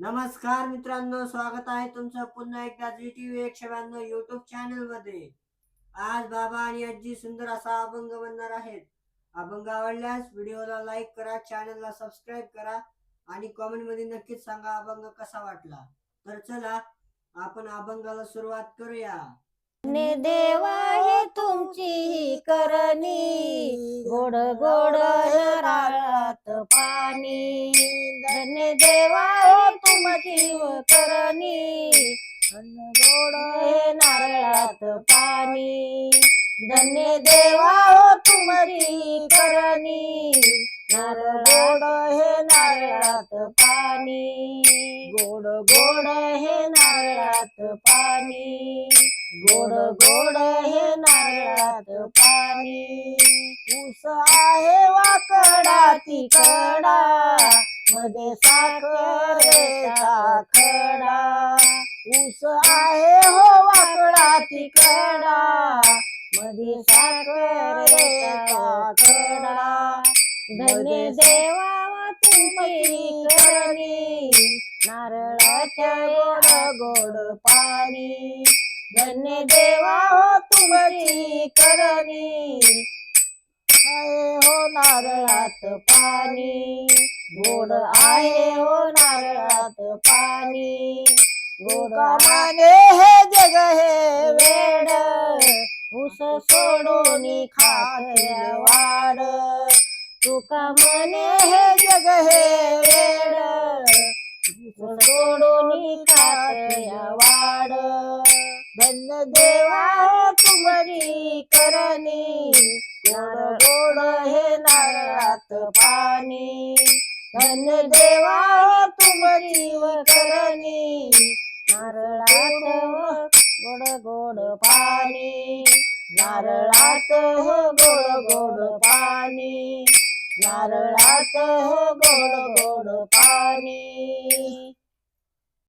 नमस्कार मित्रांनो, स्वागत आहे तुमचं पुन्हा एकदा GTV 192 YouTube चॅनल मध्ये। आज बाबा आणि आजी सुंदर असा अभंग म्हणणार आहेत। अभंग आवडल्यास व्हिडिओला लाईक करा, चॅनलला सबस्क्राइब करा आणि कमेंट मध्ये नक्कीच सांगा अभंग कसा वाटला। तर चला आपण अभंगाला सुरुवात करूया। ने देवा हे तुमची करणी, गोड गोड नारळात पाणी। धन्य देवा हे तुमची करणी, गोड हे नारळात पाणी। धन्य देवा हो तुमची करणी, गोड हे नारळात पाणी। गोड गोड हे नारळात पाणी, गोड गोड हे नारळात पाणी। ऊस आहे वाकडा तिकडा, मध्ये साखरेचा खडा। ऊस आहे हो वाकडा तिकडा, मध्ये साखरेचा खडा। धन्य देवा तुमची करणी, नारळाच्या गोड गोड पाणी। धन्य देवा हो तुमची करणी, आहे हो नारळात पाणी। गोड आहे हो नारळात पाणी। गोड माने हे जग हे वेड, ऊस सोडून खाते वाड। तुका म्हणे हे जग हे वेड, ऊस सोडून खाते वाड। धन्य देवा हो तुमची करणी, गोड गोड हे नारळात पाणी। धन्य देवा हो तुमची करणी, नारळात गोड गोड पाणी। नारळात गोड गोड पाणी, नारळात गोड गोड पाणी।